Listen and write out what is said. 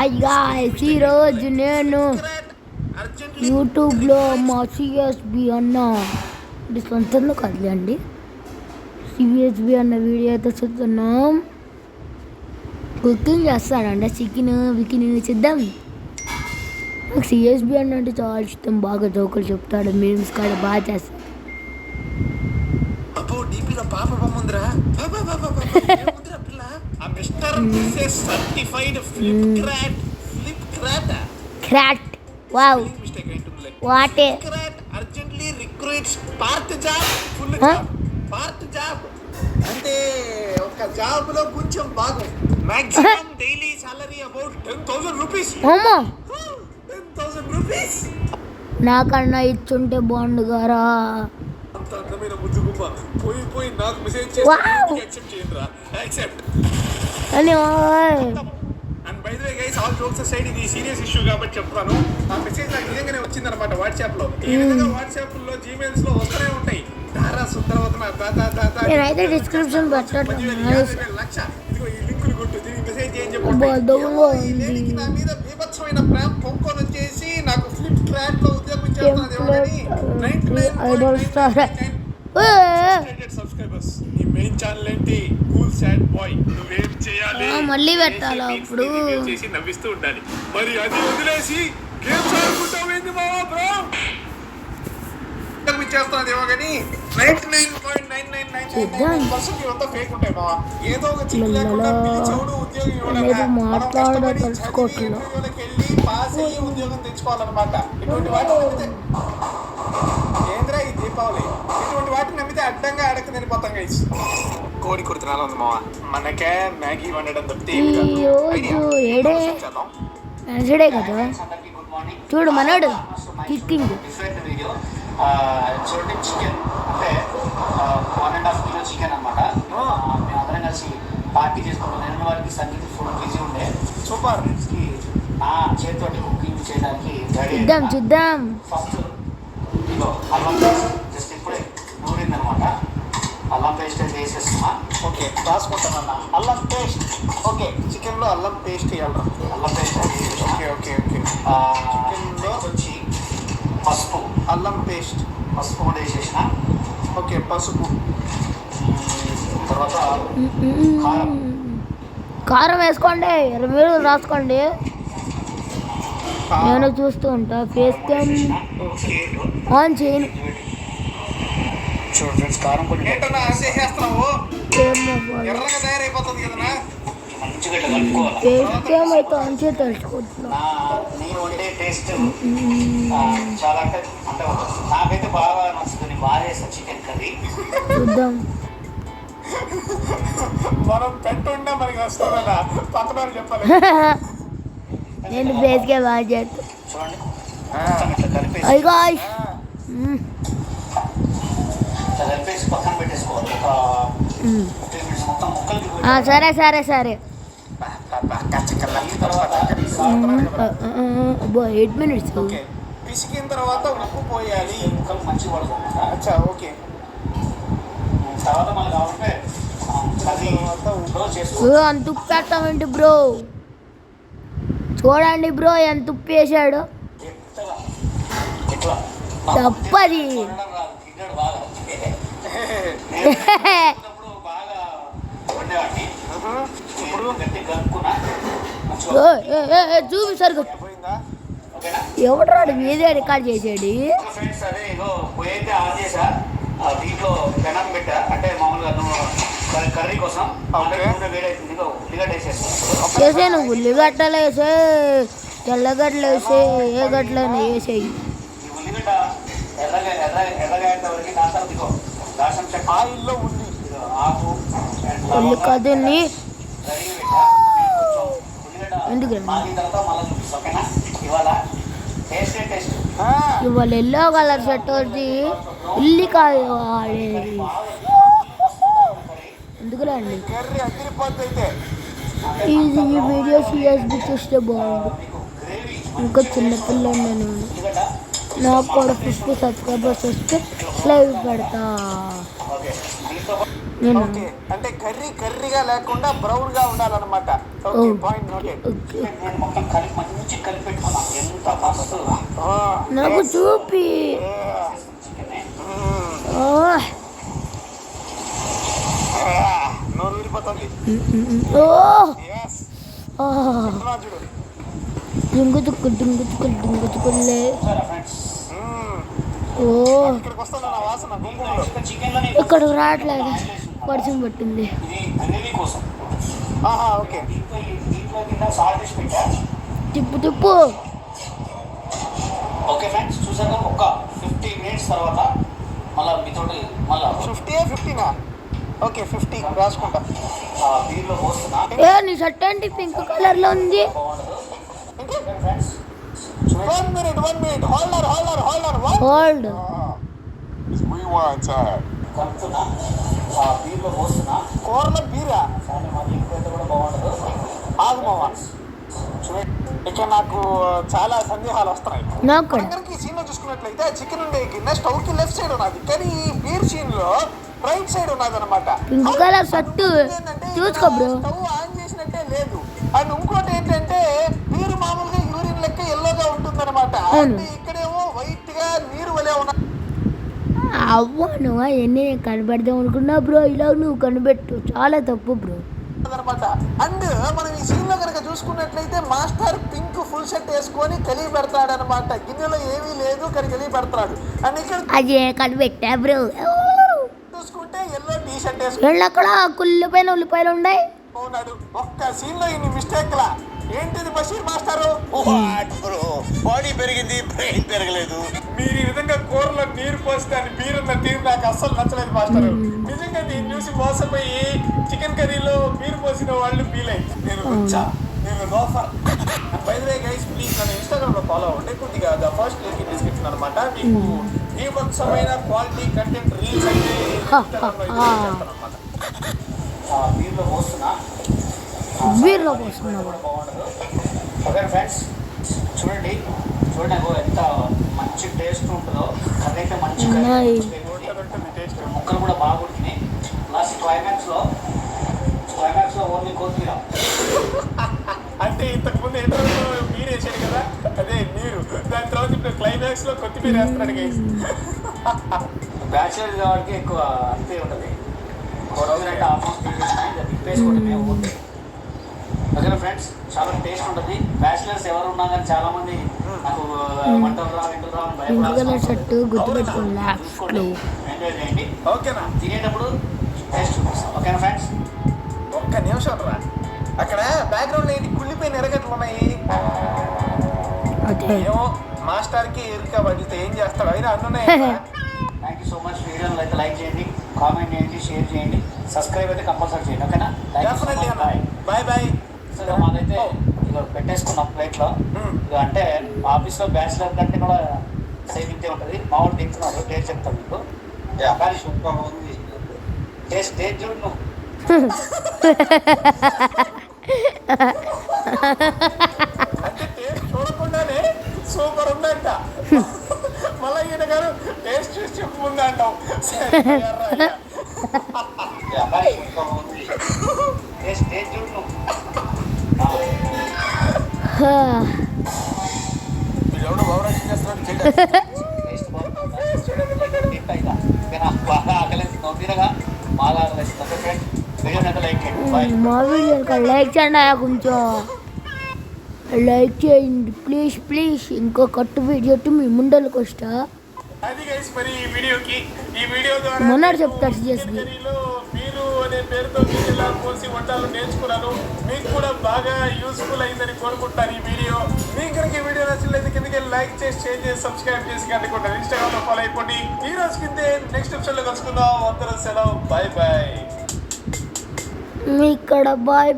Hi guys, ఈరోజు నేను యూట్యూబ్లో మా సిఎస్బి అన్న ఇది సొంతంలో కదలండి సిఎస్బి అన్న వీడియో అయితే చూస్తున్నాం. కుకింగ్ చేస్తాడండి, చికెన్ వికిన్ చేద్దాం. నాకు సిఎస్బి అన్న అంటే చాలా ఇష్టం, బాగా జోకులు చెప్తాడు, మీమ్స్ కాడ బాగా చేస్తాడు. క్రాట్ wow what a urgently recruits part job అంటే ఒక జాబ్ లో కొంచెం భాగం maximum daily salary about 10,000 rupees. అమ్మా 10,000 రూపీస్ నాకన్నా ఇచ్చుంటే బాగుండు గారా. అంత అందమైన ముద్దుగుమ్మ పోయి నాకు మెసేజ్ చేసి యాక్సెప్ట్ చేయండిరా, యాక్సెప్ట్ అని. And by the way guys, all jokes aside, ఇది సీరియస్ ఇష్యూ కాబట్టి చెప్తాను. ఆ మెసేజ్ నాకు నిజంగానే వచ్చిందనమాట వాట్సాప్ లో. ఈ విధంగా వాట్సాప్ లో జీమెయిల్స్ లో వస్తూనే ఉంటాయి. దారా సుందరవతన నేనైతే డిస్క్రిప్షన్ లక్ష ఇదిగో ఈ లింకులు కొట్టు, దీనికి మెసేజ్ చేయని చెప్పి లేనికి నా మీద బీభత్సమైన ప్రేమ పొంకొని వచ్చేసి నాకు ఫ్లిప్ క్రాట్ లో ఉద్యోగం చేస్తున్నది. 99 సబ్స్క్రైబర్స్. ఈ మెయిన్ ఛానల్ ఏంటి, కూల్ సాడ్ బాయ్. నువ్వేం చేయాలి, మళ్ళీ పెట్టాలా ఇప్పుడు చేసి నవ్విస్తూ ఉండాలి. మరి అది వదిలేసి గేమ్స్ ఆడుకుంటావేంది మావా బ్రో? చేస్తున్నదేమో కానీ 99.9999% ఇవంతా ఫేక్ ఉంటాయి మావా. ఏదో ఒక చిక్కు లేకుండా పిలిచోడు ఉద్యోగం ఇవ్వడం, మనం కష్టపడి చదివి ఇంటర్వ్యూలకు వెళ్ళి పాస్ అయ్యి ఉద్యోగం తెచ్చుకోవాలన్నమాట. ఇటువంటి వాటి ఏంద్రా ఈ దీపావళి, ఇటువంటి వాటిని నమ్మితే అడ్డంగా అడక్క తినిపోతాం గైస్. కోడి కుడుతున్నాను ఉంది మావా, మనకే మ్యాగీ వండడం తప్పితే కదా. చూడు మనోడు కిక్కింగ్. చూడండి, చికెన్ అంటే 1.5 కిలో చికెన్ అనమాట. మేము అందరం కలిసి పార్టీ చేసుకుంటాం. నేను వారికి సంగీత ఫుడ్ బిజీ ఉండే సూపర్ ఫ్రెండ్స్కి నా చేతితోటి కుకింగ్ చేయడానికి చూద్దాం. ఫస్ట్ ఇదో అల్లం పేస్ట్ జస్ట్ ఇప్పుడే నూరిందనమాట. అల్లం పేస్ట్ అయితే వేసేస్తున్నా. ఓకే, రాసుకుంటానన్నా అల్లం పేస్ట్. ఓకే, చికెన్లో అల్లం పేస్ట్ వేయాలి. అల్లం పేస్ట్ ఓకే ఓకే ఓకే. చికెన్లో వచ్చి పసుపు, అల్లం పేస్ట్, పసుపు కూడా వేసేసిన. ఓకే, పసుపు తర్వాత కారం. కారం వేసుకోండి, మీరు రాసుకోండి, నేను చూస్తూ ఉంటా. ఫేస్ క్యామ్ ఆన్ చేయను. చూడు ఫ్రెండ్స్, కారం పొడి వేసేస్తున్నావు, ఎర్రగా తయారైపోతుంది కదా. మంచిగా కలుపుకోవాలి. ఫేస్ క్యామ్ అయితే ఆన్ చేసి తెలుసుకుంటున్నా. నేను వండే టేస్ట్ చాలా అంటే నాకైతే బాగా నచ్చుతుంది. బాగా చేస్తా చికెన్ కర్రీ. చూద్దాం. మనం పెట్టుండే మనకి వస్తుందా, పక్కన చెప్పాలి. నేను ఫేస్ క్యామ్ ఆన్ చేస్తా. చూడండి, ఇట్లా కలిపేసి కలిపేసి పక్కన పెట్టేసుకోవాలి. ఒక 15 మినిట్స్ మొత్తం ముక్కలకి. సరే సరే సరే. 8 minutes. పిసికిన తర్వాత ఉప్పు పోయాలి, ముక్కలు మంచిగా పడుతుంది. అచ్చా ఓకే. తర్వాత మనకు కావాలంటే అంత ఉప్పు పెట్టామండి బ్రో. చూడండి బ్రో ఎంత ఉప్పు వేసాడు. తప్పది. చూపి సరిగ్గా. ఎవడు రాడు మీదే రికార్డ్ చేసాడు. దీంట్లో పెనం పెట్టా అంటే మామూలుగా కర్రీ కోసం వేసాను. ఉల్లిగడ్డలు వేసే, తెల్లగడ్డలు వేసే, ఏ గడ్డలైనా వేసేయి. ఉల్లిగడ్డ ఎర్రగా వరకు దాసం దిగో దాసం చెక్క ఆయిల్లో ఉంది ఆకు ఉల్లి కదుని ఎందుకు ఇవాళ ఎల్లో కలర్ షర్ట్ వచ్చి ఉల్లికాయ ఎందుకులే అండి. ఇది ఈ వీడియో సిఎస్బి చూస్తే బాగుంది. ఇంకా చిన్నపిల్లని నేను, నాకు కూడా 50 సబ్స్క్రైబర్స్ వస్తే లైవ్ పెడతా. నేను ఓకే, అంటే కర్రీగా లేకుండా బ్రౌన్ గా ఉండాలన్నమాట. Okay, point noted. ఓకే నేను మొత్తం కలిపి మంచి కలిపి పెట్టుకున్నాను. ఎంత మస్తు నాకు చూపి ఓ నోరు ఊరిపోతుంది. ఓ Yes. ఆ. తింటున్నా చూడు. దుంగుతుకులే చూసారా ఫ్రెండ్స్? ఓ ఇక్కడికి వస్తుంది నా వాసన గుంపులో. చికెన్ లో ఇక్కడ రావట్లేదు వర్షం పట్టింది. ఇది గ్రేవీ కోసం. ఆహా, ఓకే. దీంట్లో కింద సాల్ట్ వేసి పెట్టా. తిప్పు ఓకే ఫ్రెండ్స్, చూసాక ఒక 15 minutes తర్వాత మళ్ళీ మీతోటి మళ్ళీ 50 ఓకే 50 రాసుకుంటా. దీనిలో పోస్తున్నా. ఏ నీ షర్ట్ ఏంటి పింక్ కలర్ లో ఉంది? బాగుండదు. Okay friends, 1 minute. Holder hold rewind time. కలుపుతున్నా. దీనిలో పోస్తున్నా. కూరలో బీరా కానీ మళ్ళీ ఎక్కువైతే కూడా బాగుండదు. ఆగుమావా. చూడండి, ఇక్కడ నాకు చాలా సందేహాలు వస్తున్నాయి. నాకు కూడా. కనుక ఈ సీన్ లో చూసుకున్నట్లయితే చికెన్ ఉండే గిన్నె స్టవ్ కి లెఫ్ట్ సైడ్ ఉన్నది, కానీ ఈ బీర్ సీన్ లో రైట్ సైడ్ ఉన్నది అనమాట. పింక్ కలర్ షర్ట్ చూసుకో బ్రో. స్టవ్ ఆన్ చేసినట్టే లేదు. అండ్ ఇంకోటి ఏంటంటే బీరు మామూలుగా యూరిన్ లెక్క ఎల్లోగా ఉంటుంది అనమాట. అంటే ఇక్కడేమో వైట్ గా నీరు వలే ఉన్న అవ్వ నువ్వు ఎన్ని కనబెడదాం అనుకున్నా బ్రో, ఇలా నువ్వు కనిపెట్టు, చాలా తప్పు బ్రో. అనమాట. అండ్ మనం ఈ సీన్ లో కనుక చూసుకున్నట్లయితే మాస్టర్ పింక్ ఫుల్ షర్ట్ వేసుకొని కలిగి పెడతాడు అనమాట. గిన్నెలో ఏమీ లేదు కానీ కలిగి పెడతాడు. అండ్ ఇక్కడ అది కనిపెట్టా బ్రో. చూసుకుంటే ఎల్లో టీ షర్ట్ వేసుకుని ఎళ్ళక్కడ ఉల్లిపాయలు ఉన్నాయి. ఉన్నాడు. ఒక్క సీన్ లో ఇన్ని మిస్టేక్ లా. ఏంటిది బషీర్ మాస్టారు? బాడీ పెరిగింది, బ్రెయిన్ పెరగలేదు. మీరు ఈ విధంగా కూరలో నీరు పోస్తే అని బీరున్న తీరు నాకు అస్సలు నచ్చలేదు మాస్టర్. నిజంగా దీన్ని చూసి మోసపోయి చికెన్ కర్రీలో బీరు పోసిన వాళ్ళు ఫీల్ అయ్యి నేను రుచా, నేను loafer. By the way guys, please నన్ను ఇన్స్టాగ్రామ్ లో ఫాలో అవ్వండి. కొద్దిగా the first link in description అనమాట. మీకు ఈ పక్షమైన క్వాలిటీ కంటెంట్ రీల్స్ అయితే ఇన్స్టాగ్రామ్ లో చేస్తాను అనమాట. దీనిలో పోస్తున్నా. బీర్లో పోస్తున్నావు. బాగుండదు. ఓకే ఫ్రెండ్స్, చూడండి అగో ఎంత మంచి టేస్ట్ ఉంటుందో. అదైతే మంచి ఉన్నాయి. టేస్ట్ ముక్కలు కూడా బాగా ఉడికినాయి. లాస్ట్ క్లైమాక్స్ లో ఓన్లీ కొత్తిమీర. అంటే ఇంతకు ముందు ఇంటర్వ్యూలో మీరు వేసాడు కదా, అదే మీరు. దాని తర్వాత ఇప్పుడు క్లైమాక్స్ లో కొత్తిమీర వేస్తున్నాడు గైస్. బ్యాచులర్ కాబట్టి ఎక్కువ అంతే ఉంటుంది. కొత్తిమీర అంటే ఆల్మోస్ట్ తిప్పేసుకుంటుంది. ఓకే ఫ్రెండ్స్, చాలా టేస్ట్ ఉంటుంది. బ్యాచులర్స్ ఎవరు ఉన్నా కానీ చాలా మంది నాకు వంటలు రా ఇంటలు రా పింక్ కలర్ షర్ట్ గుర్తుపెట్టుకోండి. చూసుకోండి, ఎంజాయ్ చేయండి. ఓకేనా? తినేటప్పుడు టేస్ట్ చూపిస్తాం. ఓకేనా ఫ్రెండ్స్? ఒక్క నిమిషం రా. అక్కడ బ్యాక్గ్రౌండ్ లో ఏంటి కుళ్ళిపోయిన ఎరగట్లు ఉన్నాయి. అదే ఏమో మాస్టర్ కి ఎరుక పడితే ఏం చేస్తాడు, అయినా అన్నున్నాయి. Thank you so much. వీడియోని అయితే లైక్ చేయండి, కామెంట్ చేయండి, షేర్ చేయండి, సబ్స్క్రైబ్ అయితే కంపల్సరీ చేయండి. ఓకేనా? డెఫినెట్లీ అన్న. బాయ్. సరే, మాదైతే ఇక పెట్టేసుకున్నాం ప్లేట్లో. ఇక అంటే ఆఫీస్లో బ్యాచిలర్ కంటే కూడా సేవింగ్ ఉంటుంది. మా వాళ్ళు తింటున్నారు, టేస్ట్ చెప్తాను మీకు. కానీ సూపర్ ఉంది. టేస్ట్ చూడు నువ్వు. అంటే టేస్ట్ చూడకుండానే సూపర్ ఉందంట. మళ్ళీ ఈయన గారు టేస్ట్ చూసి చెప్పుకుందా అంటాం. కానీ సూపర్ ఉంది. టేస్ట్ చూడు నువ్వు. వీడెవడో బాగా చేస్తున్నాడు. టేస్ట్ బాగుంది. బాగా ఆకలేదు, నవ్వుగా బాగా ఆకలేదు. ఓకే ఫ్రెండ్స్, వీడియోని అయితే లైక్ చేయండి. బాయ్. మా వీడియో లైక్ చేయండి, కొంచెం లైక్ చేయండి ప్లీజ్. ఇంకో కట్టు వీడియో మీ ముందరకు వస్తా. అది గైస్, మరి ఈ వీడియో ద్వారా మొన్నటి చెప్తాడు CSB. మీరు అనే పేరుతో మీరు ఎలా పోసి వంటలు నేర్చుకున్నాను. మీకు కూడా బాగా యూస్ఫుల్ అయిందని కోరుకుంటాను ఈ వీడియో. మీకు కనుక ఈ వీడియో నచ్చినట్లయితే కిందకి లైక్ చేసి, షేర్ చేసి, సబ్స్క్రైబ్ చేసి కనుకుంటారు. ఇన్స్టాగ్రామ్ లో ఫాలో అయిపోండి. ఈ రోజు కిందే నెక్స్ట్ ఎపిసోడ్ లో కలుసుకుందాం. అందరూ సెలవు, బాయ్. ఇక్కడ బాయ్.